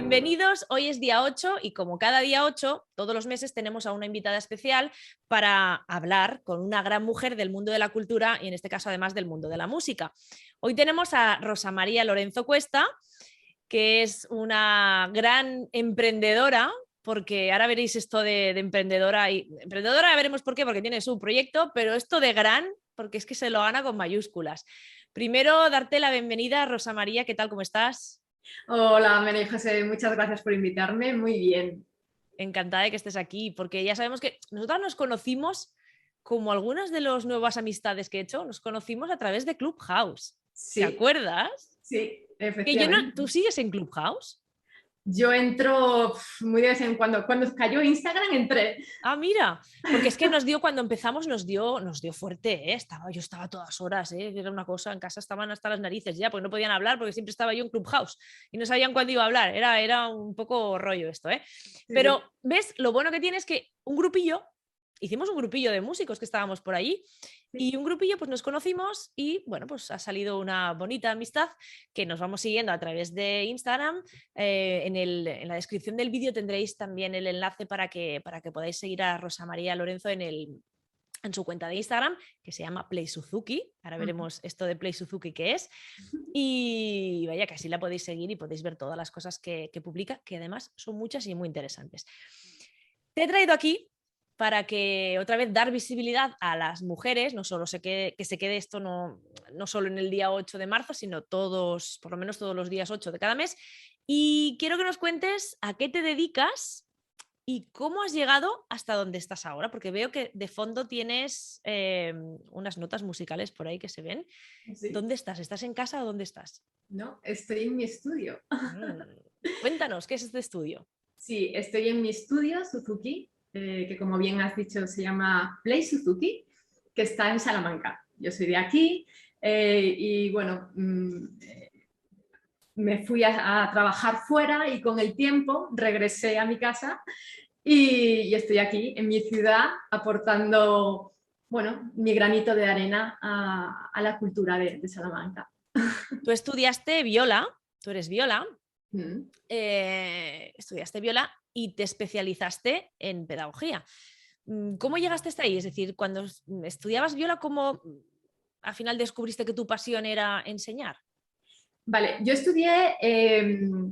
Bienvenidos, hoy es día 8 y como cada día 8, todos los meses tenemos a una invitada especial para hablar con una gran mujer del mundo de la cultura y en este caso además del mundo de la música. Hoy tenemos a Rosa María Lorenzo Cuesta, que es una gran emprendedora, porque ahora veréis esto de emprendedora y emprendedora, ya veremos por qué, porque tiene su proyecto, pero esto de gran, porque es que se lo gana con mayúsculas. Primero, darte la bienvenida, Rosa María, ¿qué tal? ¿Cómo estás? Hola, María José, muchas gracias por invitarme. Muy bien. Encantada de que estés aquí, porque ya sabemos que nosotras nos conocimos, como algunas de las nuevas amistades que he hecho, nos conocimos a través de Clubhouse. ¿Te Sí, acuerdas? sí, Que yo no, efectivamente. ¿tú sigues en Clubhouse? Yo entro muy de vez en cuando. Cuando cayó Instagram entré. Ah, mira, porque es que nos dio, cuando empezamos, nos dio fuerte, ¿eh? Yo estaba a todas horas, ¿eh? Era una cosa, en casa estaban hasta las narices ya, porque no podían hablar, porque siempre estaba yo en Clubhouse y no sabían cuándo iba a hablar, era un poco rollo esto, ¿eh? Sí, Pero, sí. ¿ves? Lo bueno que tiene es que hicimos un grupillo de músicos que estábamos por allí Sí. y un grupillo pues nos conocimos y bueno, pues ha salido una bonita amistad que nos vamos siguiendo a través de Instagram. En la descripción del vídeo tendréis también el enlace para que podáis seguir a Rosa María Lorenzo en su cuenta de Instagram, que se llama Play Suzuki. Ahora veremos esto de Play Suzuki qué es. Y vaya, que así la podéis seguir y podéis ver todas las cosas que publica, que además son muchas y muy interesantes. Te he traído aquí para que otra vez dar visibilidad a las mujeres, no solo que se quede esto no solo en el día 8 de marzo, sino todos, por lo menos todos los días 8 de cada mes. Y quiero que nos cuentes a qué te dedicas y cómo has llegado hasta donde estás ahora, porque veo que de fondo tienes unas notas musicales por ahí que se ven. Sí. ¿Dónde estás? ¿Estás en casa o dónde estás? No, estoy en mi estudio. Mm. Cuéntanos, ¿qué es este estudio? Sí, estoy en mi estudio Suzuki, que como bien has dicho se llama Play Suzuki, que está en Salamanca. Yo soy de aquí y bueno, me fui a trabajar fuera y con el tiempo regresé a mi casa y estoy aquí en mi ciudad aportando, bueno, mi granito de arena a la cultura de Salamanca. Tú estudiaste viola, tú eres viola, Mm. estudiaste viola y te especializaste en pedagogía. ¿Cómo llegaste hasta ahí? Es decir, cuando estudiabas viola, ¿cómo al final descubriste que tu pasión era enseñar? Vale, yo estudié,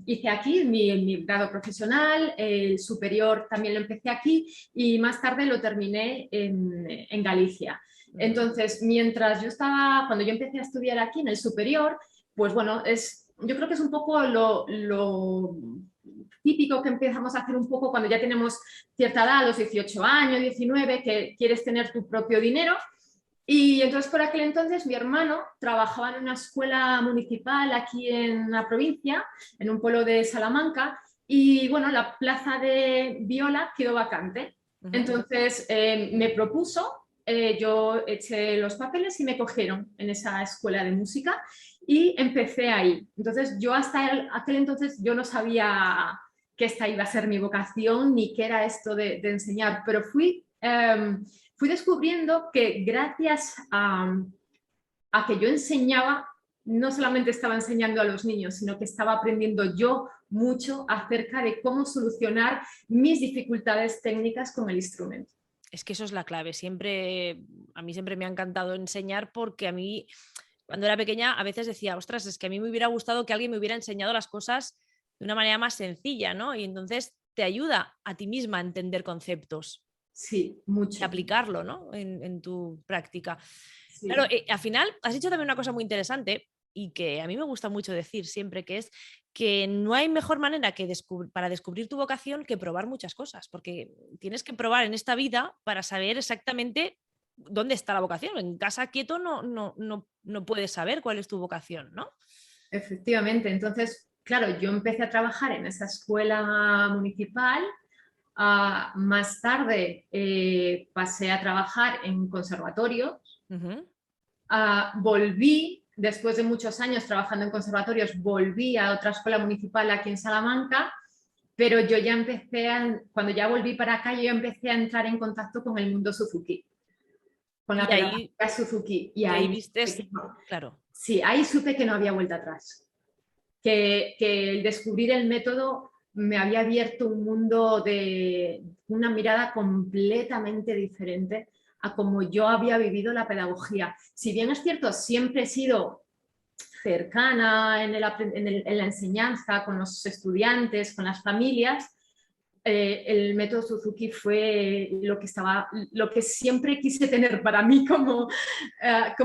hice aquí mi grado profesional, el superior también lo empecé aquí y más tarde lo terminé en Galicia. Entonces, mientras yo estaba, cuando yo empecé a estudiar aquí en el superior, pues bueno, yo creo que es un poco lo típico que empezamos a hacer un poco cuando ya tenemos cierta edad, a los 18 años, 19, que quieres tener tu propio dinero. Y entonces por aquel entonces mi hermano trabajaba en una escuela municipal aquí en la provincia, en un pueblo de Salamanca, y bueno, la plaza de viola quedó vacante. Entonces me propuso, yo eché los papeles y me cogieron en esa escuela de música y empecé ahí. Entonces yo hasta aquel entonces yo no sabía que esta iba a ser mi vocación ni qué era esto de enseñar, pero fui descubriendo que gracias a que yo enseñaba, no solamente estaba enseñando a los niños, sino que estaba aprendiendo yo mucho acerca de cómo solucionar mis dificultades técnicas con el instrumento. Es que eso es la clave. A mí siempre me ha encantado enseñar porque a mí, cuando era pequeña, a veces decía, ostras, es que a mí me hubiera gustado que alguien me hubiera enseñado las cosas de una manera más sencilla, ¿no? Y entonces te ayuda a ti misma a entender conceptos Sí, y mucho. aplicarlo, ¿no? En tu práctica. Claro, Sí. al final has dicho también una cosa muy interesante y que a mí me gusta mucho decir siempre, que es que no hay mejor manera para descubrir tu vocación que probar muchas cosas, porque tienes que probar en esta vida para saber exactamente dónde está la vocación. En casa quieto no puedes saber cuál es tu vocación, ¿no? Efectivamente. Entonces, claro, yo empecé a trabajar en esa escuela municipal. Más tarde pasé a trabajar en conservatorio. Ujú. Volví, después de muchos años trabajando en conservatorios, volví a otra escuela municipal aquí en Salamanca, pero yo ya cuando ya volví para acá, yo ya empecé a entrar en contacto con el mundo Suzuki, con la Y ahí, pedagogía Suzuki, y y ahí ahí supe vistes, claro. sí, ahí supe que no había vuelta atrás, que el descubrir el método me había abierto un mundo de una mirada completamente diferente a como yo había vivido la pedagogía. Si bien es cierto, siempre he sido cercana en la enseñanza, con los estudiantes, con las familias, el método Suzuki fue lo que siempre quise tener para mí como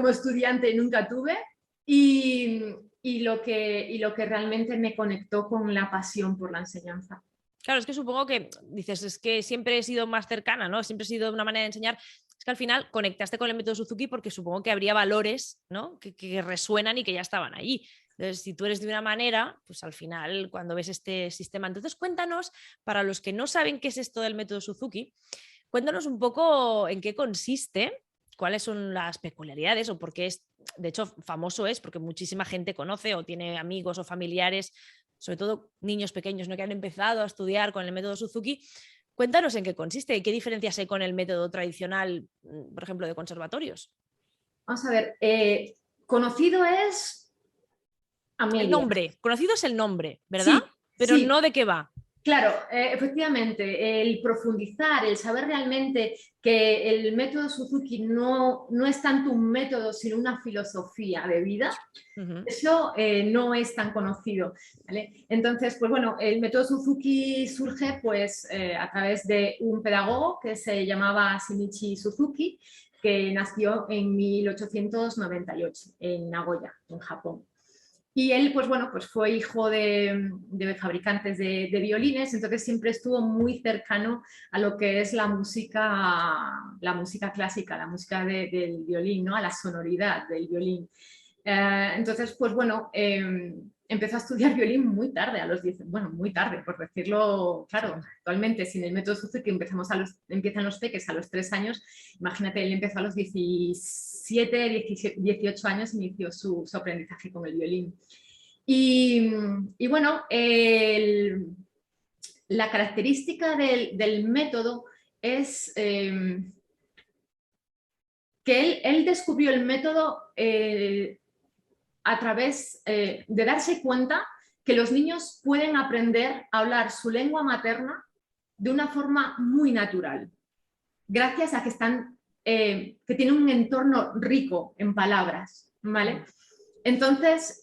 estudiante y nunca tuve, y, lo que realmente me conectó con la pasión por la enseñanza. Claro, es que supongo que dices, es que siempre he sido más cercana, ¿no? Siempre he sido una manera de enseñar. Es que al final conectaste con el método Suzuki porque supongo que habría valores, ¿no? Que resuenan y que ya estaban allí. Entonces, si tú eres de una manera, pues al final, cuando ves este sistema. Entonces, cuéntanos, para los que no saben qué es esto del método Suzuki, cuéntanos un poco en qué consiste, cuáles son las peculiaridades o por qué es, de hecho, famoso es porque muchísima gente conoce o tiene amigos o familiares, sobre todo niños pequeños, ¿no?, que han empezado a estudiar con el método Suzuki. Cuéntanos en qué consiste y qué diferencias hay con el método tradicional, por ejemplo, de conservatorios. Vamos a ver, conocido es El Amelia. nombre, conocido es el nombre, ¿verdad? Sí, Pero sí. no de qué va. Claro, efectivamente, el profundizar, el saber realmente que el método Suzuki no es tanto un método, sino una filosofía de vida, eso no es tan conocido, ¿vale? Entonces, pues bueno, el método Suzuki surge pues a través de un pedagogo que se llamaba Shinichi Suzuki, que nació en 1898 en Nagoya, en Japón. Y él, pues bueno, pues fue hijo de fabricantes de violines, entonces siempre estuvo muy cercano a lo que es la música clásica, la música del violín, ¿no? A la sonoridad del violín. Entonces, pues bueno, empezó a estudiar violín muy tarde, a los 10, bueno, muy tarde, por decirlo, claro, actualmente sin el método Suzuki empiezan los peques a los 3 años, imagínate, él empezó a los 17, 18 años, inició su aprendizaje con el violín. Y bueno, la característica del método es que él descubrió el método a través de darse cuenta que los niños pueden aprender a hablar su lengua materna de una forma muy natural, gracias a que tienen un entorno rico en palabras, ¿vale? Entonces,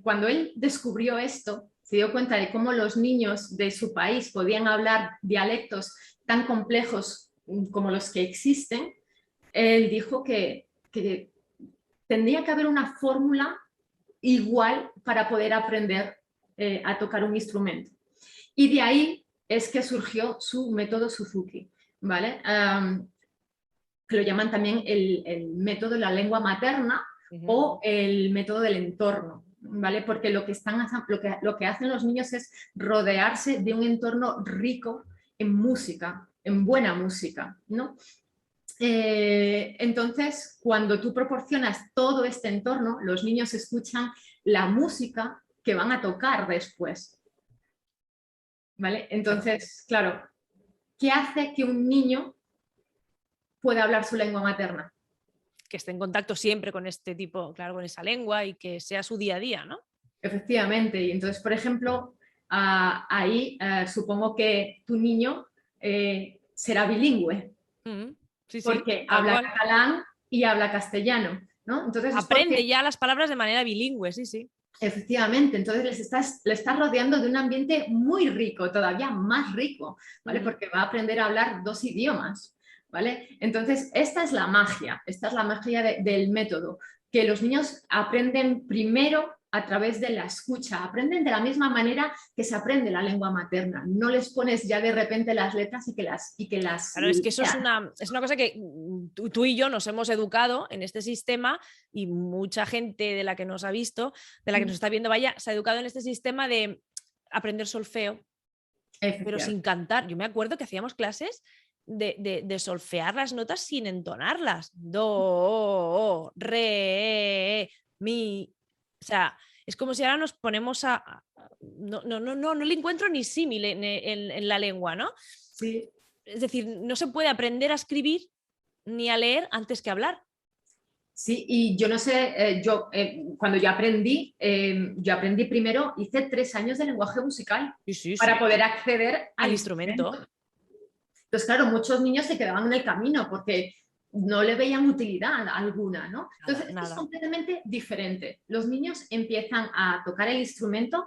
cuando él descubrió esto, se dio cuenta de cómo los niños de su país podían hablar dialectos tan complejos como los que existen, él dijo que tendría que haber una fórmula igual para poder aprender a tocar un instrumento. Y de ahí es que surgió su método Suzuki, ¿vale? Que lo llaman también el método de la lengua materna o el método del entorno, ¿vale? Porque lo que hacen los niños es rodearse de un entorno rico en música, en buena música, ¿no? Entonces, cuando tú proporcionas todo este entorno, los niños escuchan la música que van a tocar después. ¿Vale? Entonces, claro, ¿qué hace que un niño pueda hablar su lengua materna? Que esté en contacto siempre con este tipo, claro, con esa lengua y que sea su día a día, ¿no? Efectivamente. Y entonces, por ejemplo, ahí supongo que tu niño será bilingüe. Sí, sí, Porque tal habla cual. catalán y habla castellano, ¿no? Entonces es Aprende porque, ya las palabras de manera bilingüe, sí, sí. efectivamente, entonces le estás rodeando de un ambiente muy rico, todavía más rico, ¿vale? Porque va a aprender a hablar 2 idiomas, ¿vale? Entonces, esta es la magia del método, que los niños aprenden primero a través de la escucha, aprenden de la misma manera que se aprende la lengua materna. No les pones ya de repente las letras y que las Claro, es que eso es una cosa que tú y yo nos hemos educado en este sistema y mucha gente de la que nos ha visto, de la que nos está viendo, vaya, se ha educado en este sistema de aprender solfeo, pero sin cantar. Yo me acuerdo que hacíamos clases de solfear las notas sin entonarlas. Do, re, mi. O sea, es como si ahora nos ponemos no le encuentro ni símil en la lengua, ¿no? Sí. Es decir, no se puede aprender a escribir ni a leer antes que hablar. Sí, y yo no sé, cuando yo aprendí primero, hice 3 años de lenguaje musical Sí, sí, para sí. poder acceder Al al instrumento. instrumento. Entonces, claro, muchos niños se quedaban en el camino porque no le veían utilidad alguna, ¿no? Nada, Entonces, esto es nada. completamente diferente. Los niños empiezan a tocar el instrumento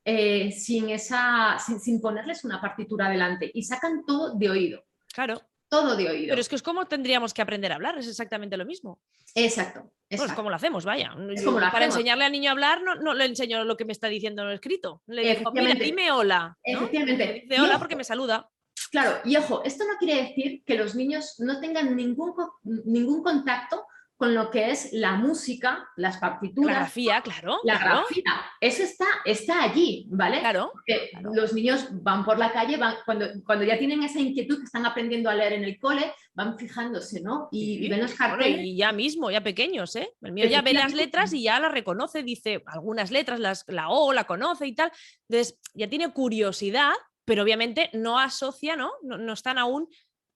sin ponerles una partitura delante y sacan todo de oído, Claro. todo de Pero oído. es que es como tendríamos que aprender a hablar, es exactamente lo mismo. Exacto, Bueno, es como exacto. lo hacemos, vaya. Es como lo Yo para hacemos. enseñarle al niño a hablar no le enseño lo que me está diciendo en el escrito. Le digo, mira, Efectivamente, dime hola, ¿no? Me efectivamente. dice Y hola porque ojo, me saluda. claro, y ojo, esto no quiere decir que los niños no tengan ningún contacto con lo que es la música, las La partituras, grafía, claro, la claro, grafía. Eso está allí, ¿vale? claro, Porque claro. los niños van por la calle, cuando ya tienen esa inquietud que están aprendiendo a leer en el cole, van fijándose, ¿no? Y Sí. ven los Bueno, carteles. y ya mismo, ya pequeños, ¿eh? El mío ya ve las Efectivamente, letras y ya las reconoce, dice algunas letras, la O la conoce y tal. Entonces, ya tiene curiosidad, pero obviamente no asocia, ¿no? No están aún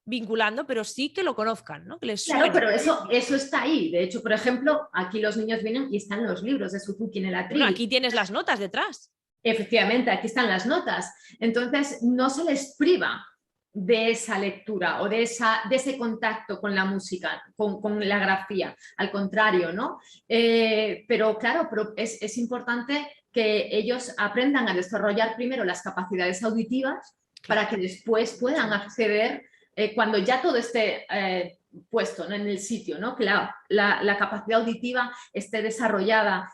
vinculando, pero sí que lo conozcan, ¿no? Que les claro, suene. pero eso está ahí. De hecho, por ejemplo, aquí los niños vienen y están los libros de Suzuki en el Bueno, atril. aquí tienes las notas detrás. Efectivamente, aquí están las notas. Entonces, no se les priva de esa lectura o de ese contacto con la música, con la grafía. Al contrario, ¿no? Pero claro, es importante que ellos aprendan a desarrollar primero las capacidades auditivas Claro. para que después puedan acceder, cuando ya todo esté puesto, ¿no? En el sitio, ¿no? Que la capacidad auditiva esté desarrollada,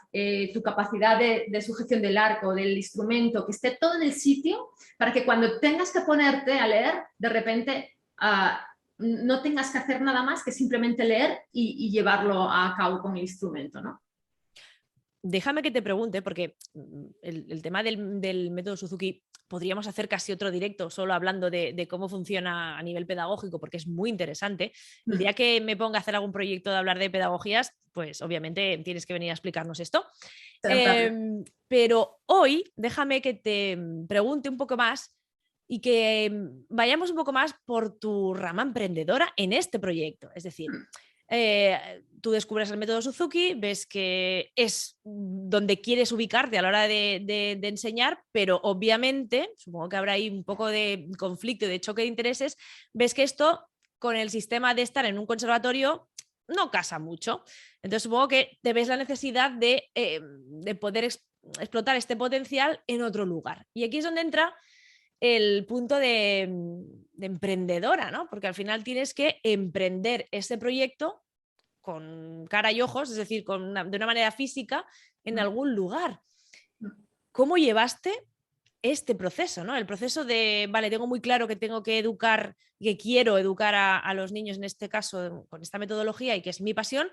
tu capacidad de sujeción del arco, del instrumento, que esté todo en el sitio para que cuando tengas que ponerte a leer, de repente no tengas que hacer nada más que simplemente leer y llevarlo a cabo con el instrumento, ¿no? Déjame que te pregunte, porque el tema del método Suzuki podríamos hacer casi otro directo solo hablando de cómo funciona a nivel pedagógico, porque es muy interesante. El día que me ponga a hacer algún proyecto de hablar de pedagogías, pues obviamente tienes que venir a explicarnos esto. Pero hoy déjame que te pregunte un poco más y que vayamos un poco más por tu rama emprendedora en este proyecto. Es decir, tú descubres el método Suzuki, ves que es donde quieres ubicarte a la hora de enseñar, pero obviamente, supongo que habrá ahí un poco de conflicto y de choque de intereses, ves que esto con el sistema de estar en un conservatorio no casa mucho. Entonces supongo que te ves la necesidad de poder explotar este potencial en otro lugar. Y aquí es donde entra el punto de emprendedora, ¿no? Porque al final tienes que emprender este proyecto con cara y ojos, es decir, de una manera física, en algún lugar. ¿Cómo llevaste este proceso, ¿no? El proceso de, vale, tengo muy claro que tengo que educar, que quiero educar a los niños, en este caso, con esta metodología y que es mi pasión,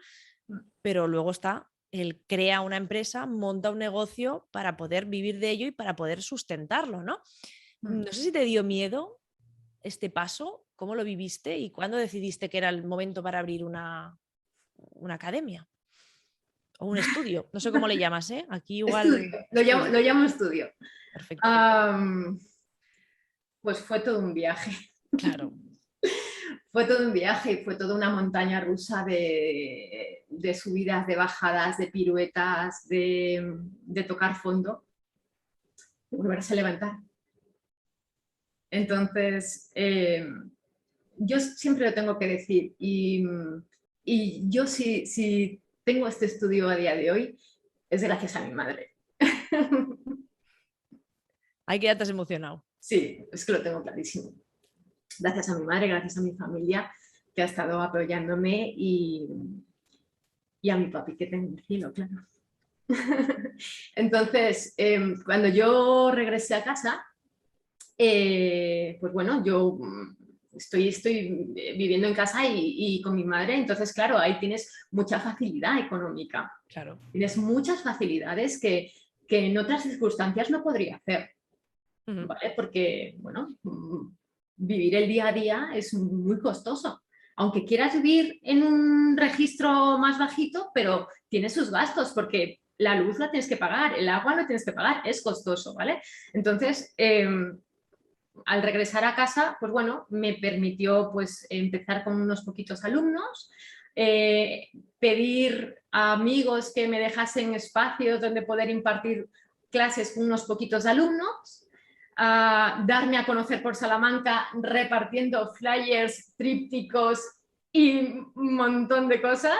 pero luego está el crea una empresa, monta un negocio para poder vivir de ello y para poder sustentarlo, ¿no? No sé si te dio miedo este paso, cómo lo viviste y cuándo decidiste que era el momento para abrir una academia o un estudio. No sé cómo le llamas, ¿eh? Aquí igual... Estudio, lo Estudio. llamo estudio. Perfecto. Pues fue todo un viaje. Claro. Fue todo un viaje y fue toda una montaña rusa de subidas, de bajadas, de piruetas, de tocar fondo, de volverse a levantar. Entonces, yo siempre lo tengo que decir y yo si tengo este estudio a día de hoy es gracias a mi madre. Ahí quedaste emocionado. Sí, es que lo tengo clarísimo. Gracias a mi madre, gracias a mi familia que ha estado apoyándome y a mi papi que tengo en el cielo, claro. Entonces, cuando yo regresé a casa, pues bueno, yo estoy viviendo en casa y con mi madre, entonces claro, ahí tienes mucha facilidad económica, Claro. tienes muchas facilidades que en otras circunstancias no podría hacer, Uh-huh. ¿vale? Porque, bueno, vivir el día a día es muy costoso. Aunque quieras vivir en un registro más bajito, pero tiene sus gastos porque la luz la tienes que pagar, el agua lo tienes que pagar, es costoso, ¿vale? Entonces, al regresar a casa, pues bueno, me permitió pues empezar con unos poquitos alumnos, pedir a amigos que me dejasen espacios donde poder impartir clases con unos poquitos alumnos, darme a conocer por Salamanca repartiendo flyers, trípticos y un montón de cosas,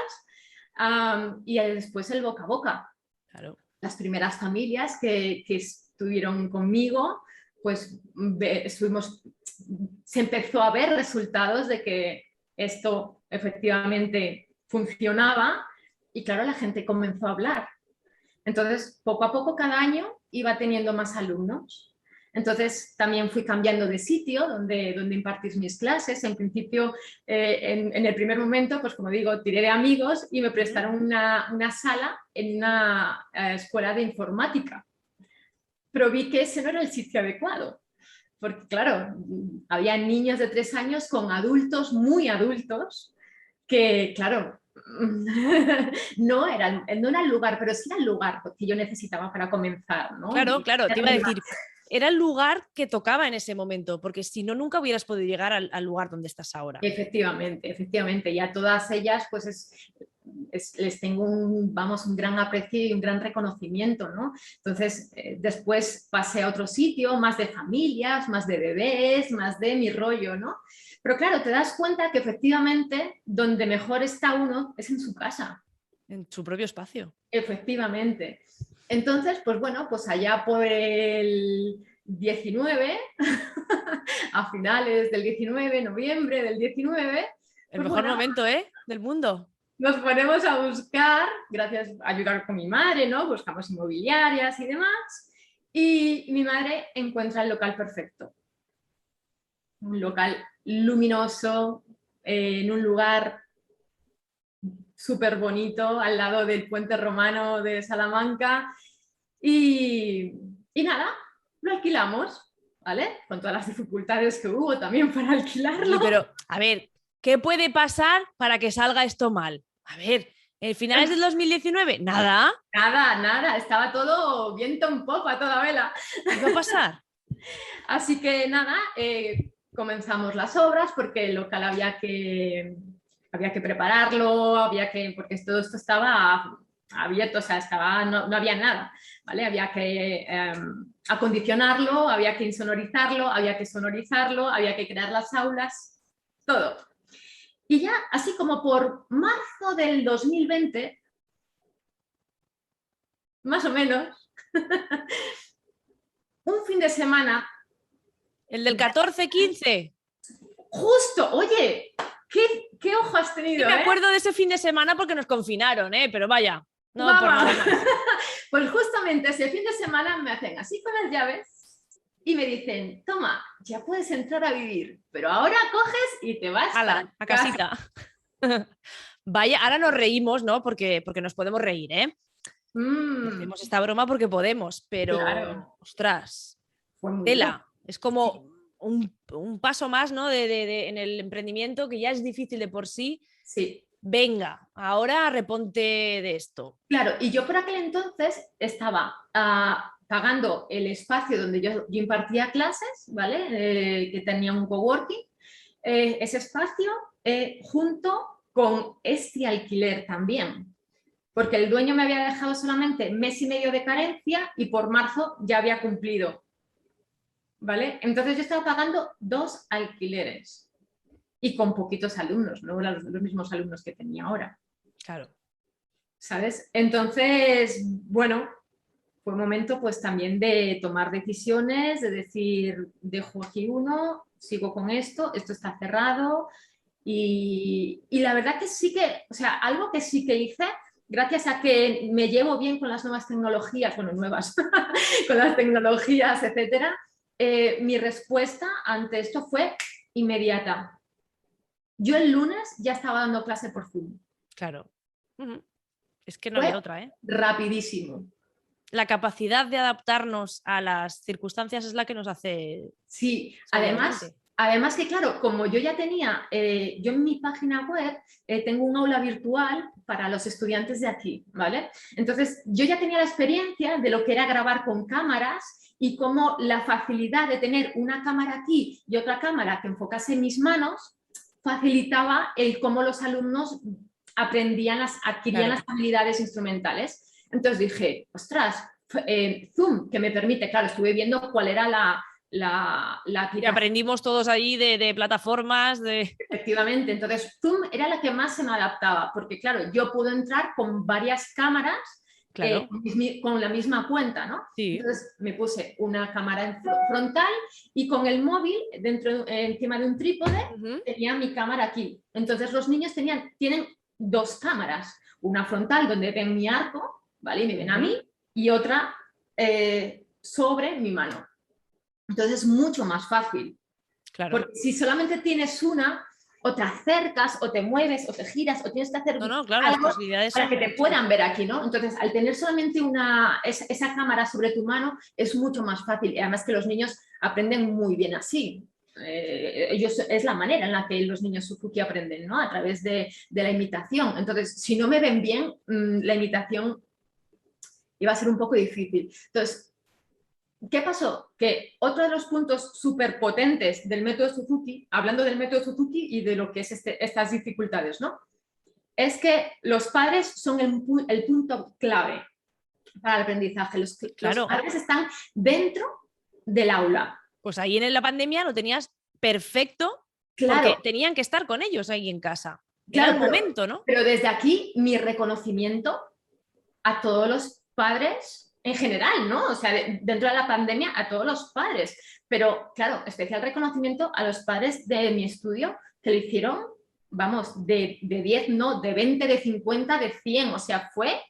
y después el boca a boca. Claro. Las primeras familias que estuvieron conmigo, pues se empezó a ver resultados de que esto efectivamente funcionaba y claro, la gente comenzó a hablar. Entonces, poco a poco, cada año iba teniendo más alumnos. Entonces, también fui cambiando de sitio donde impartir mis clases. En principio, en el primer momento, pues como digo, tiré de amigos y me prestaron una sala en una escuela de informática. Pero vi que ese no era el sitio adecuado. Porque, claro, había niños de 3 años con adultos, muy adultos, que, claro, no era el lugar, pero sí era el lugar que yo necesitaba para comenzar, ¿no? Claro, claro, te iba a decir, era el lugar que tocaba en ese momento, porque si no, nunca hubieras podido llegar al lugar donde estás ahora. Efectivamente, efectivamente. Y a todas ellas, pues les tengo un gran aprecio y un gran reconocimiento, ¿no? Entonces, después pasé a otro sitio, más de familias, más de bebés, más de mi rollo, ¿no? Pero claro, te das cuenta que efectivamente donde mejor está uno es en su casa. En su propio espacio. Efectivamente. Entonces, pues bueno, pues allá por el 19, a finales del 19, noviembre del 19... El mejor momento, del mundo. Nos ponemos a buscar, gracias a ayudar con mi madre, ¿no? Buscamos inmobiliarias y demás. Y mi madre encuentra el local perfecto. Un local luminoso, en un lugar súper bonito, al lado del puente romano de Salamanca. Y nada, lo alquilamos, ¿vale? Con todas las dificultades que hubo también para alquilarlo. Sí, pero, a ver, ¿qué puede pasar para que salga esto mal? A ver, ¿en finales del 2019? Nada. Nada, estaba todo viento en popa, a toda vela. ¿Qué va a pasar? Así que nada, comenzamos las obras porque el local había que prepararlo, porque todo esto estaba abierto, o sea, no había nada, ¿vale? Había que acondicionarlo, había que insonorizarlo, había que sonorizarlo, había que crear las aulas, todo. Y ya, así como por marzo del 2020, más o menos, un fin de semana... ¿El del 14-15? Justo, oye, ¿qué ojo has tenido? Sí, me acuerdo de ese fin de semana porque nos confinaron, pero vaya, no por nada más. Pues justamente ese fin de semana me hacen así con las llaves y me dicen, toma, ya puedes entrar a vivir, pero ahora coges y te vas a casita. Vaya, ahora nos reímos, ¿no? Porque nos podemos reír, Hacemos esta broma porque podemos, pero, claro. Ostras, tela. Es como un paso más, ¿no? En el emprendimiento que ya es difícil de por sí. Sí. Venga, ahora reponte de esto. Claro, y yo por aquel entonces estaba pagando el espacio donde yo impartía clases, ¿vale? Que tenía un coworking, ese espacio junto con este alquiler también. Porque el dueño me había dejado solamente mes y medio de carencia y por marzo ya había cumplido. ¿Vale? Entonces yo estaba pagando 2 alquileres y con poquitos alumnos, no los mismos alumnos que tenía ahora. Claro. ¿Sabes? Entonces, bueno, fue un momento pues también de tomar decisiones, de decir, dejo aquí uno, sigo con esto está cerrado y la verdad que sí que, o sea, algo que sí que hice, gracias a que me llevo bien con las nuevas tecnologías, bueno, nuevas, con las tecnologías, etcétera, mi respuesta ante esto fue inmediata. Yo el lunes ya estaba dando clase por Zoom. Claro. Es que no había otra, Rapidísimo. La capacidad de adaptarnos a las circunstancias es la que nos hace... Sí, además que claro, como yo ya tenía, yo en mi página web tengo un aula virtual para los estudiantes de aquí, ¿vale? Entonces yo ya tenía la experiencia de lo que era grabar con cámaras y cómo la facilidad de tener una cámara aquí y otra cámara que enfocase mis manos facilitaba el cómo los alumnos adquirían las habilidades instrumentales. Entonces dije, ostras, Zoom, que me permite, claro, estuve viendo cuál era la Y aplicación. aprendimos todos ahí de plataformas, de... Efectivamente, entonces Zoom era la que más se me adaptaba, porque claro, yo puedo entrar con varias cámaras Claro, con la misma cuenta, ¿no? sí. Entonces me puse una cámara frontal y con el móvil encima de un trípode tenía mi cámara aquí. Entonces los niños tienen dos cámaras, una frontal donde ven mi arco, ¿vale? Y me ven a mí, y otra sobre mi mano. Entonces es mucho más fácil. Claro. Porque si solamente tienes una, o te acercas, o te mueves, o te giras, o tienes que hacer No, claro, las algo posibilidades para son que te muchas. puedan ver aquí, ¿no? Entonces, al tener solamente esa cámara sobre tu mano, es mucho más fácil. Y además que los niños aprenden muy bien así. Es la manera en la que los niños Suzuki aprenden, ¿no? A través de la imitación. Entonces, si no me ven bien, la imitación iba a ser un poco difícil. Entonces, ¿qué pasó? Que otro de los puntos súper potentes del método Suzuki, hablando del método Suzuki y de lo que es estas dificultades, ¿no? Es que los padres son el punto clave para el aprendizaje. Los Claro. padres están dentro del aula. Pues ahí en la pandemia lo tenías perfecto, Claro, porque tenían que estar con ellos ahí en casa. Era el claro, momento, ¿no? pero desde aquí mi reconocimiento a todos los padres en general, ¿no? O sea, dentro de la pandemia a todos los padres. Pero, claro, especial reconocimiento a los padres de mi estudio que lo hicieron, vamos, de 10, no, de 20, de 50, de 100. O sea, fue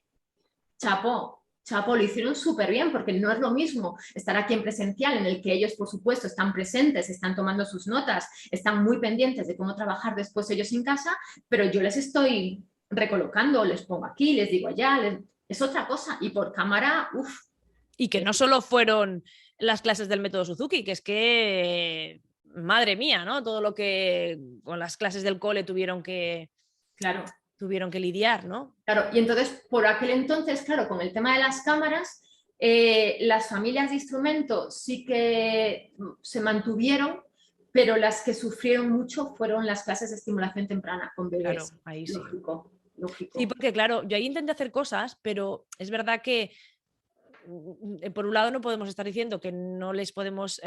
chapo, chapo, lo hicieron súper bien porque no es lo mismo estar aquí en presencial en el que ellos, por supuesto, están presentes, están tomando sus notas, están muy pendientes de cómo trabajar después ellos en casa, pero yo les estoy recolocando, les pongo aquí, les digo allá, es otra cosa. Y por cámara, uff. Y que no solo fueron las clases del método Suzuki, que es que, madre mía, ¿no? Todo lo que con las clases del cole Claro. tuvieron que lidiar, ¿no? Claro, y entonces por aquel entonces, claro, con el tema de las cámaras, las familias de instrumentos sí que se mantuvieron, pero las que sufrieron mucho fueron las clases de estimulación temprana con Claro, bebés. ahí sí. Lógico, Sí, lógico. porque claro, yo ahí intenté hacer cosas, pero es verdad que por un lado no podemos estar diciendo que no les podemos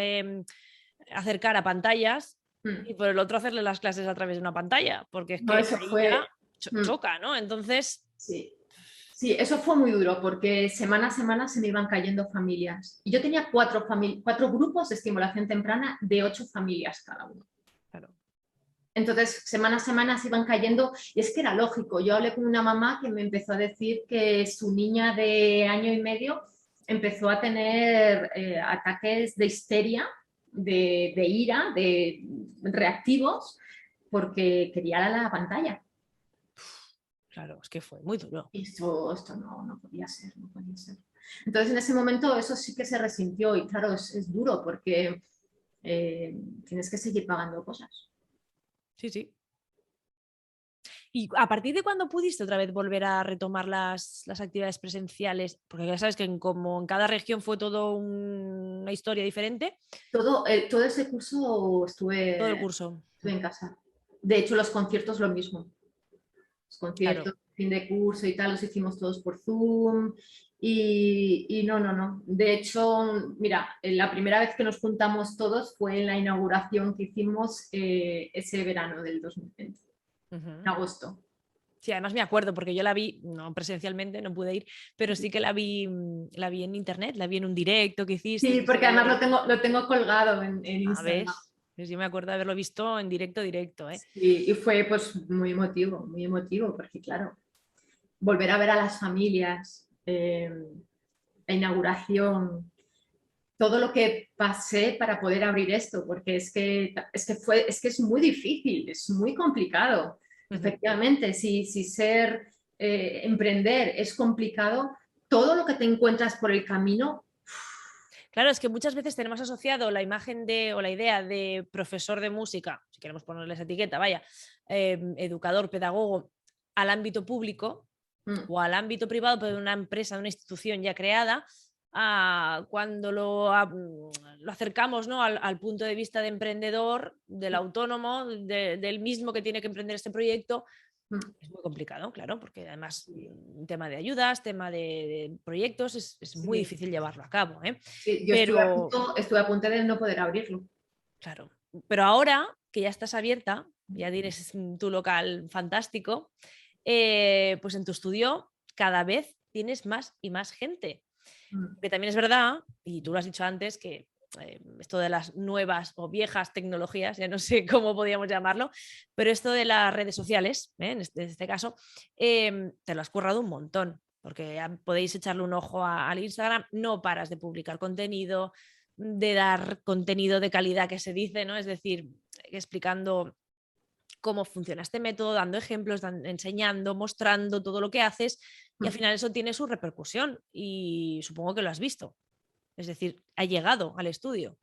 acercar a pantallas y por el otro hacerle las clases a través de una pantalla, porque es No, que eso ahí fue... ya choca, ¿no? Entonces, Sí. Sí, eso fue muy duro porque semana a semana se me iban cayendo familias. Y yo tenía cuatro grupos de estimulación temprana de 8 familias cada uno. claro. Entonces, semana a semana se iban cayendo y es que era lógico. Yo hablé con una mamá que me empezó a decir que su niña de año y medio empezó a tener ataques de histeria, de ira, de reactivos, porque quería la pantalla. Claro, es que fue muy duro. Y esto no podía ser, no podía ser. Entonces, en ese momento eso sí que se resintió y claro, es duro porque tienes que seguir pagando cosas. Sí, sí. ¿Y a partir de cuándo pudiste otra vez volver a retomar las actividades presenciales? Porque ya sabes que como en cada región fue todo una historia diferente, Todo ese curso todo el curso. estuve en casa. De hecho, los conciertos lo mismo. Los Claro. conciertos, fin de curso y tal, los hicimos todos por Zoom. Y no. De hecho, mira, la primera vez que nos juntamos todos fue en la inauguración que hicimos ese verano del 2020, en agosto. Sí, además me acuerdo porque yo la vi, no presencialmente, no pude ir, pero sí que la vi en internet, la vi en un directo que hiciste. Sí, porque además lo tengo colgado en A ver, Instagram. yo me acuerdo de haberlo visto en directo, directo, ¿eh? Y fue pues muy emotivo, porque claro, volver a ver a las familias, la inauguración, todo lo que pasé para poder abrir esto, porque es que es muy difícil, es muy complicado. Efectivamente, si emprender es complicado, todo lo que te encuentras por el camino. Claro, es que muchas veces tenemos asociado la imagen o la idea de profesor de música, si queremos ponerle esa etiqueta, vaya, educador, pedagogo, al ámbito público o al ámbito privado, pero de una empresa, de una institución ya creada, cuando lo acercamos, ¿no? al punto de vista de emprendedor, del autónomo, del mismo que tiene que emprender este proyecto, Mm. Es muy complicado, claro, porque además tema de ayudas, tema de proyectos, es muy Sí, difícil llevarlo a cabo, ¿eh? sí, yo Pero, estuve a punto de no poder abrirlo. claro, pero ahora que ya estás abierta, ya tienes tu local fantástico, pues en tu estudio cada vez tienes más y más gente. Mm. Que también es verdad, y tú lo has dicho antes, que esto de las nuevas o viejas tecnologías, ya no sé cómo podríamos llamarlo, pero esto de las redes sociales, en este caso, te lo has currado un montón, porque ya podéis echarle un ojo al Instagram, no paras de publicar contenido, de dar contenido de calidad que se dice, ¿no? Es decir, explicando cómo funciona este método, dando ejemplos, enseñando, mostrando todo lo que haces y al Mm. final eso tiene su repercusión y supongo que lo has visto. Es decir, ha llegado al estudio.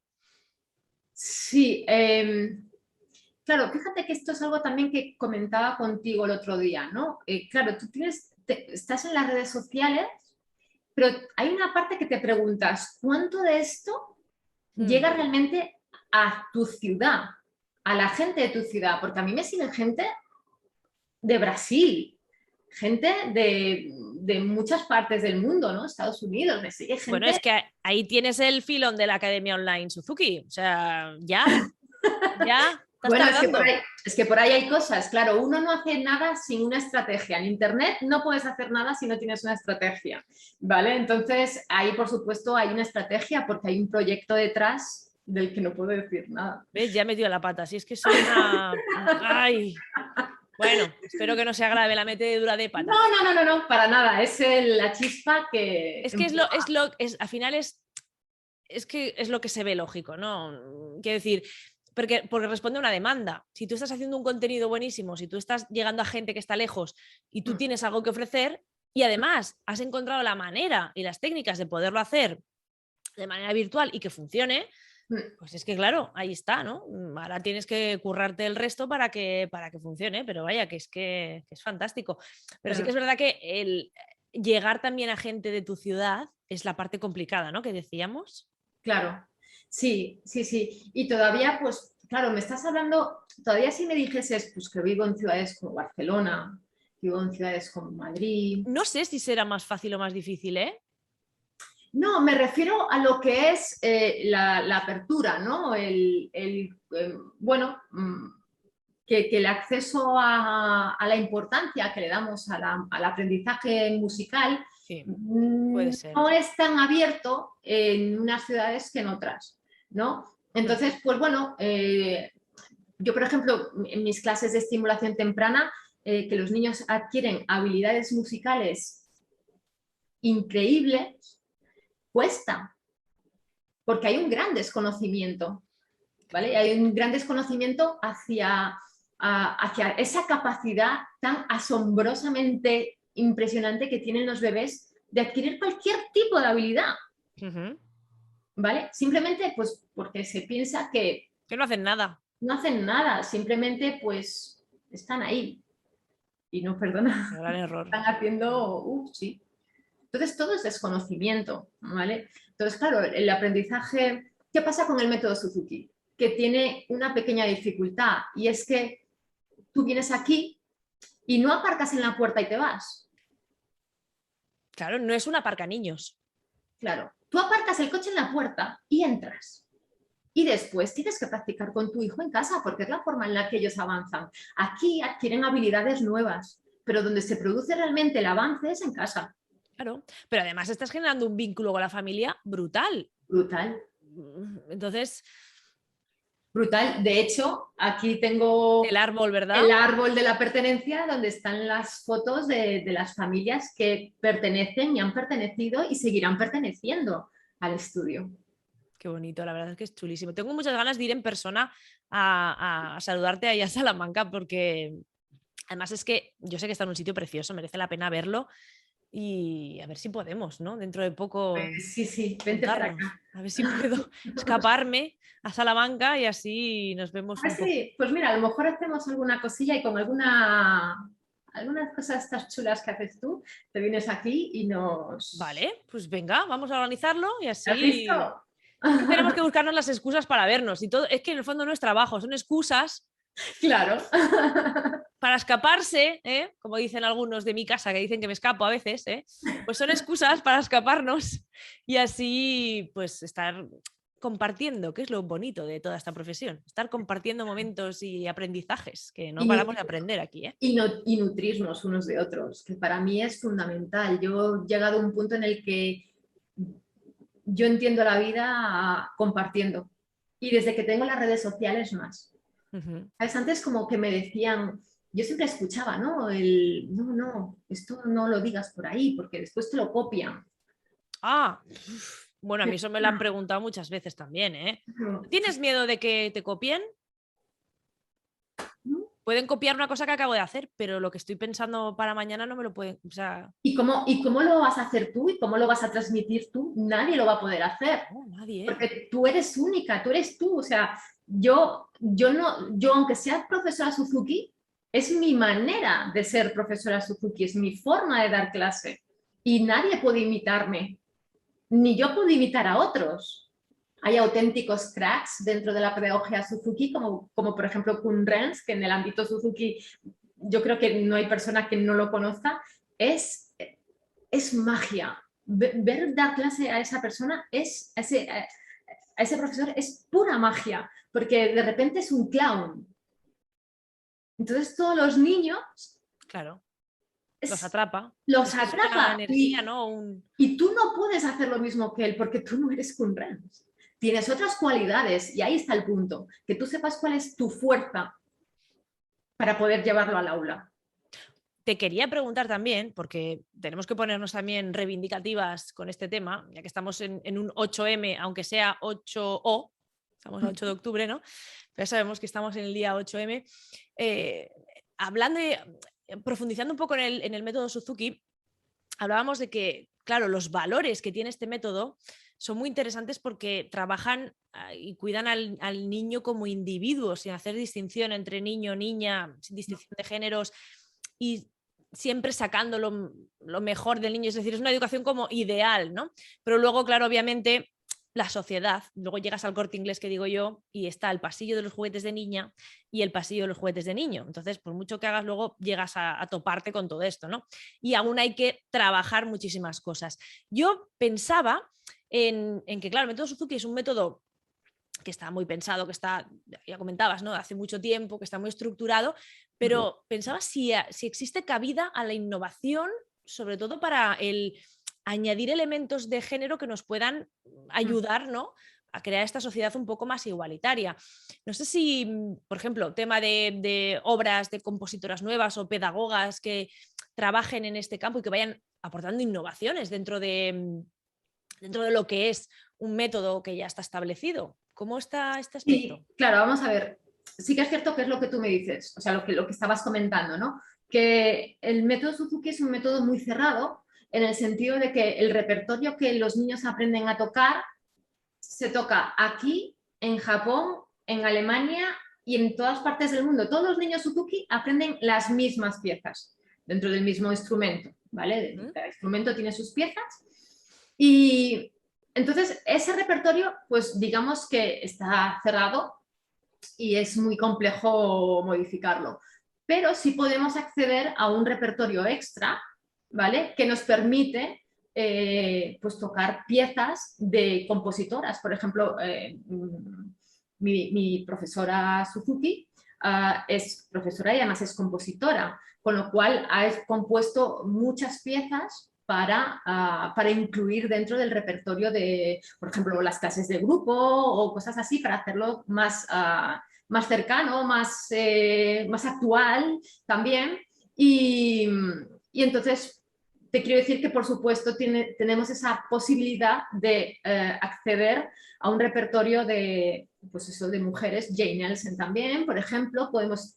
Sí, claro, fíjate que esto es algo también que comentaba contigo el otro día, ¿no? Claro, tú estás en las redes sociales, pero hay una parte que te preguntas, ¿cuánto de esto Mm. llega realmente a tu ciudad, a la gente de tu ciudad? Porque a mí me sigue gente de Brasil, gente de muchas partes del mundo, ¿no? Estados Unidos, me sigue Bueno, gente. es que ahí tienes el filón de la Academia Online Suzuki. O sea, ya, estás Bueno, tardando. es que por ahí hay cosas. Claro, uno no hace nada sin una estrategia. En Internet no puedes hacer nada si no tienes una estrategia, ¿vale? Entonces, ahí, por supuesto, hay una estrategia porque hay un proyecto detrás del que no puedo decir nada. ¿Ves? Ya me dio la pata. Si es que soy una... Ay. Bueno, espero que no sea grave la metedura de No, pata. no, para nada. Es la chispa que Es que empuja. al final es que es lo que se ve lógico, ¿no? Quiero decir, porque responde a una demanda. Si tú estás haciendo un contenido buenísimo, si tú estás llegando a gente que está lejos y tú tienes algo que ofrecer y además has encontrado la manera y las técnicas de poderlo hacer de manera virtual y que funcione, pues es que claro, ahí está, ¿no? Ahora tienes que currarte el resto para que funcione, pero vaya, que es fantástico. Pero sí que es verdad que el llegar también a gente de tu ciudad es la parte complicada, ¿no? Que decíamos. Claro, sí, sí, sí. Y todavía, pues, claro, me estás hablando, todavía si me dijeses, pues que vivo en ciudades como Barcelona, vivo en ciudades como Madrid. No sé si será más fácil o más difícil, ¿eh? No, me refiero a lo que es la apertura, ¿no? Bueno, que el acceso a la importancia que le damos al aprendizaje musical Sí, puede ser. no es tan abierto en unas ciudades que en otras, ¿no? Mm. Entonces, pues bueno, yo, por ejemplo, en mis clases de estimulación temprana, que los niños adquieren habilidades musicales increíbles, cuesta, porque hay un gran desconocimiento, ¿vale? Hay un gran desconocimiento hacia esa capacidad tan asombrosamente impresionante que tienen los bebés de adquirir cualquier tipo de habilidad, Ujú. ¿vale? Simplemente pues porque se piensa que Que no hacen nada. no hacen nada, simplemente pues están ahí y no, perdona, Gran error. están haciendo, sí. Entonces todo es desconocimiento, ¿vale? Entonces, claro, el aprendizaje, ¿qué pasa con el método Suzuki? Que tiene una pequeña dificultad y es que tú vienes aquí y no aparcas en la puerta y te vas. Claro, no es una parca niños. Claro, tú aparcas el coche en la puerta y entras. Y después tienes que practicar con tu hijo en casa porque es la forma en la que ellos avanzan. Aquí adquieren habilidades nuevas, pero donde se produce realmente el avance es en casa. Claro. Pero además estás generando un vínculo con la familia brutal. Brutal. Entonces, Brutal. De hecho, aquí tengo el árbol, ¿verdad? el árbol de la pertenencia donde están las fotos de las familias que pertenecen y han pertenecido y seguirán perteneciendo al estudio. Qué bonito, la verdad es que es chulísimo. Tengo muchas ganas de ir en persona a saludarte allá a Salamanca porque además es que yo sé que está en un sitio precioso, merece la pena verlo y a ver si podemos, ¿no? Dentro de poco Sí, sí, vente para juntarnos, acá. a ver si puedo escaparme a Salamanca y así nos vemos Ah, un poco. sí, pues mira, a lo mejor hacemos alguna cosilla y con algunas cosas estas chulas que haces tú, te vienes aquí y nos... Vale, pues venga, vamos a organizarlo y ¿Has así... visto? Es que tenemos que buscarnos las excusas para vernos y todo. Es que en el fondo no es trabajo, son excusas Claro. Para escaparse, como dicen algunos de mi casa que dicen que me escapo a veces, pues son excusas para escaparnos y así pues estar compartiendo, que es lo bonito de toda esta profesión, estar compartiendo momentos y aprendizajes, que no paramos Y, de aprender aquí. y nutrirnos unos de otros, que para mí es fundamental. Yo he llegado a un punto en el que yo entiendo la vida compartiendo. Y desde que tengo las redes sociales más. Uh-huh. ¿Sabes? Antes como que me decían, yo siempre escuchaba, ¿no? No, esto no lo digas por ahí, porque después te lo copian. Ah, bueno, a mí eso me lo han preguntado muchas veces también, ¿Tienes miedo de que te copien? Pueden copiar una cosa que acabo de hacer, pero lo que estoy pensando para mañana no me lo pueden. O sea, ¿Y cómo lo vas a hacer tú y cómo lo vas a transmitir tú? Nadie lo va a poder hacer, no, nadie. porque tú eres única, tú eres tú. O sea, yo aunque sea profesora Suzuki, es mi manera de ser profesora Suzuki, es mi forma de dar clase. Y nadie puede imitarme, ni yo puedo imitar a otros. Hay auténticos cracks dentro de la pedagogía Suzuki, como por ejemplo Kun Renz, que en el ámbito Suzuki yo creo que no hay persona que no lo conozca. Es magia. Ver dar clase a esa persona, a ese profesor, es pura magia, porque de repente es un clown. Entonces todos los niños Claro, los es, atrapa. los Es que es una atrapa energía, ¿no? y tú no puedes hacer lo mismo que él porque tú no eres Kun Renz. Tienes otras cualidades y ahí está el punto, que tú sepas cuál es tu fuerza para poder llevarlo al aula. Te quería preguntar también, porque tenemos que ponernos también reivindicativas con este tema, ya que estamos en un 8M, aunque sea 8O, estamos a 8 de octubre, ¿no? Pero ya sabemos que estamos en el día 8M. Hablando de, profundizando un poco en el método Suzuki, hablábamos de que, claro, los valores que tiene este método son muy interesantes porque trabajan y cuidan al niño como individuo, sin hacer distinción entre niño, niña, sin distinción de géneros y siempre sacando lo mejor del niño. Es decir, es una educación como ideal, ¿no? Pero luego, claro, obviamente la sociedad, luego llegas al Corte Inglés que digo yo y está el pasillo de los juguetes de niña y el pasillo de los juguetes de niño. Entonces, por mucho que hagas, luego llegas a toparte con todo esto, ¿no? Y aún hay que trabajar muchísimas cosas. Yo pensaba en que, claro, el método Suzuki es un método que está muy pensado, que está, ya comentabas, ¿no? Hace mucho tiempo, que está muy estructurado, pero pensaba si existe cabida a la innovación, sobre todo para el añadir elementos de género que nos puedan ayudar, ¿no? A crear esta sociedad un poco más igualitaria. No sé si, por ejemplo, tema de obras de compositoras nuevas o pedagogas que trabajen en este campo y que vayan aportando innovaciones dentro de lo que es un método que ya está establecido. ¿Cómo está este aspecto? Sí, claro, vamos a ver. Sí que es cierto que es lo que tú me dices, o sea, lo que estabas comentando, ¿no? Que el método Suzuki es un método muy cerrado en el sentido de que el repertorio que los niños aprenden a tocar se toca aquí, en Japón, en Alemania y en todas partes del mundo. Todos los niños Suzuki aprenden las mismas piezas dentro del mismo instrumento, ¿vale? Cada instrumento tiene sus piezas y entonces ese repertorio, pues digamos que está cerrado y es muy complejo modificarlo. Pero sí podemos acceder a un repertorio extra, ¿vale? Que nos permite pues tocar piezas de compositoras. Por ejemplo, mi profesora Suzuki es profesora y además es compositora, con lo cual ha compuesto muchas piezas para incluir dentro del repertorio de, por ejemplo, las clases de grupo o cosas así, para hacerlo más cercano, más actual también. Y entonces te quiero decir que, por supuesto, tenemos esa posibilidad de acceder a un repertorio de, pues eso, de mujeres. Jane Nelson también, por ejemplo, podemos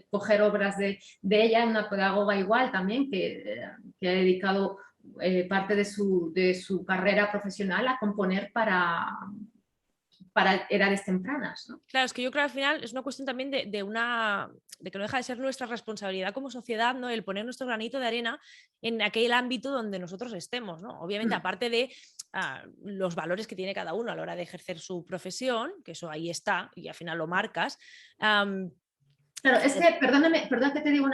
coger obras de ella, una pedagoga igual también, que ha dedicado parte de su carrera profesional a componer para edades tempranas, ¿no? Claro, es que yo creo que al final es una cuestión también de que no deja de ser nuestra responsabilidad como sociedad, ¿no? El poner nuestro granito de arena en aquel ámbito donde nosotros estemos, ¿no? Obviamente, aparte de los valores que tiene cada uno a la hora de ejercer su profesión, que eso ahí está y al final lo marcas, Claro, es que, perdóname, perdón que te diga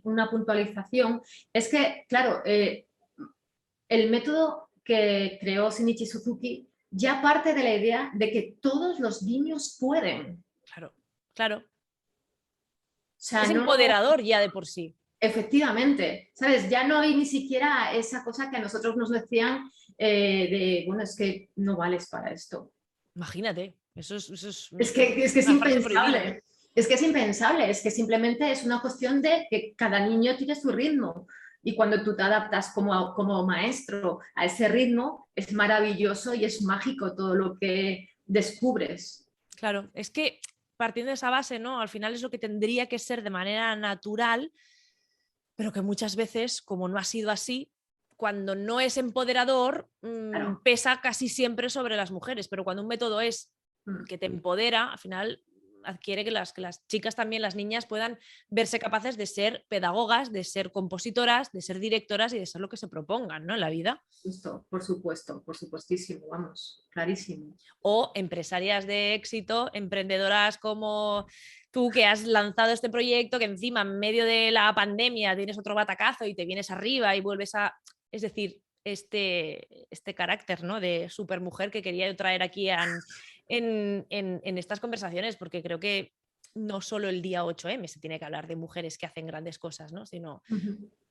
una puntualización, es que, claro, el método que creó Shinichi Suzuki ya parte de la idea de que todos los niños pueden. Claro, claro. O sea, Es no, empoderador ya de por sí. efectivamente, ¿sabes? Ya no hay ni siquiera esa cosa que a nosotros nos decían bueno, es que no vales para esto. Imagínate, eso es Es que es una frase prohibida. impensable. Es que es impensable, es que simplemente es una cuestión de que cada niño tiene su ritmo. Y cuando tú te adaptas como maestro a ese ritmo, es maravilloso y es mágico todo lo que descubres. Claro, es que partiendo de esa base, ¿no? Al final es lo que tendría que ser de manera natural, pero que muchas veces, como no ha sido así, cuando no es empoderador, Claro. pesa casi siempre sobre las mujeres, pero cuando un método es Mm. que te empodera, al final adquiere que las chicas también, las niñas, puedan verse capaces de ser pedagogas, de ser compositoras, de ser directoras y de ser lo que se propongan, ¿no? En la vida. Justo, por supuesto, por supuestísimo, vamos, clarísimo. O empresarias de éxito, emprendedoras como tú que has lanzado este proyecto, que encima en medio de la pandemia tienes otro batacazo y te vienes arriba y vuelves a... Es decir, este carácter, ¿no? De supermujer que quería yo traer aquí en estas conversaciones, porque creo que no solo el día 8M se tiene que hablar de mujeres que hacen grandes cosas, ¿no? Sino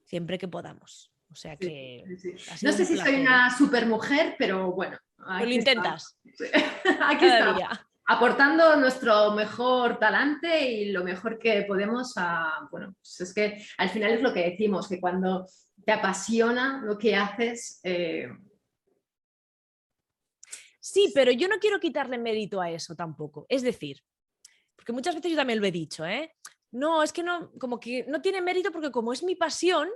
siempre que podamos. O sea Sí, que sí, sí. ha No sido sé un si soy placer, ¿eh? una supermujer, pero bueno, Pero lo aquí estamos. intentas Aquí cada estamos, día. aportando nuestro mejor talante y lo mejor que podemos a, bueno, pues es que al final es lo que decimos, que cuando te apasiona lo que haces, Sí, pero yo no quiero quitarle mérito a eso tampoco. Es decir, porque muchas veces yo también lo he dicho, ¿eh? No, es que no, como que no tiene mérito porque como es mi pasión,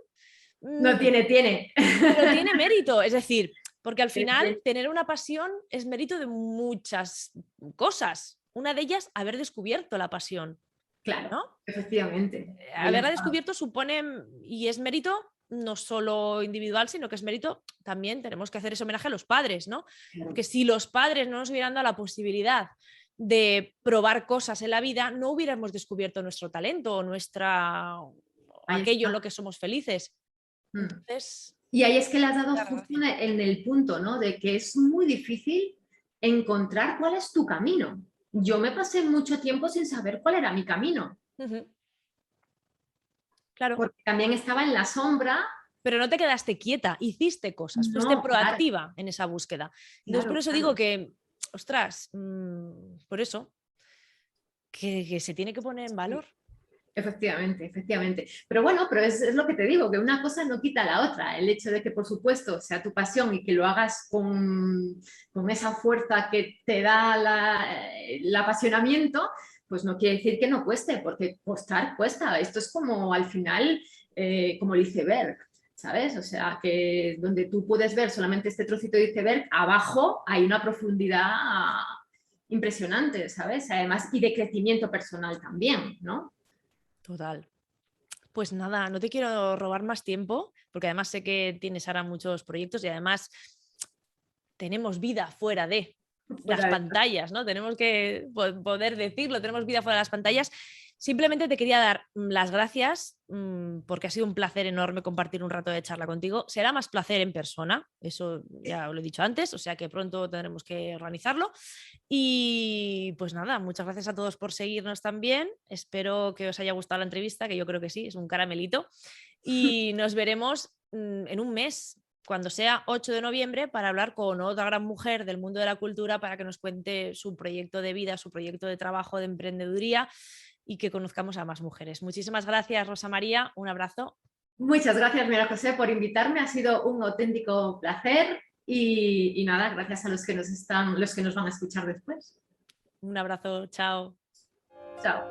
no tiene. pero tiene mérito. Es decir, porque al final tener una pasión es mérito de muchas cosas. Una de ellas, haber descubierto la pasión, Claro, ¿no? efectivamente. Ahí Haberla está. descubierto supone, y es mérito no solo individual, sino que es mérito, también tenemos que hacer ese homenaje a los padres, ¿no? Claro. Porque si los padres no nos hubieran dado la posibilidad de probar cosas en la vida, no hubiéramos descubierto nuestro talento o Ahí aquello en está. lo que somos felices. Mm. Entonces, Y ahí es que le has dado la justo gracia. en el punto, ¿no? De que es muy difícil encontrar cuál es tu camino. Yo me pasé mucho tiempo sin saber cuál era mi camino, Uh-huh. Claro, porque también estaba en la sombra. pero no te quedaste quieta, hiciste cosas, fuiste No, claro, proactiva en esa búsqueda. Entonces, por claro, eso digo claro. que, ostras, por eso, que se tiene que poner en Sí, valor. efectivamente, efectivamente. Pero bueno, pero es lo que te digo, que una cosa no quita la otra. El hecho de que, por supuesto, sea tu pasión y que lo hagas con esa fuerza que te da el apasionamiento, pues no quiere decir que no cueste, porque costar cuesta. Esto es como al final, como el iceberg. ¿Sabes? O sea, que donde tú puedes ver solamente este trocito de iceberg, abajo hay una profundidad impresionante, ¿sabes? Además, y de crecimiento personal también, ¿no? Total. Pues nada, no te quiero robar más tiempo, porque además sé que tienes ahora muchos proyectos y además tenemos vida fuera de las Fuera de... pantallas, ¿no? Tenemos que poder decirlo, tenemos vida fuera de las pantallas. Simplemente te quería dar las gracias porque ha sido un placer enorme compartir un rato de charla contigo. Será más placer en persona, eso ya lo he dicho antes, o sea que pronto tendremos que organizarlo. Y pues nada, muchas gracias a todos por seguirnos también. Espero que os haya gustado la entrevista, que yo creo que sí, es un caramelito. Y nos veremos en un mes, cuando sea 8 de noviembre, para hablar con otra gran mujer del mundo de la cultura para que nos cuente su proyecto de vida, su proyecto de trabajo, de emprendeduría y que conozcamos a más mujeres. Muchísimas gracias, Rosa María. Un abrazo. Muchas gracias, María José, por invitarme. Ha sido un auténtico placer y nada, gracias a los que nos van a escuchar después. Un abrazo. Chao. Chao.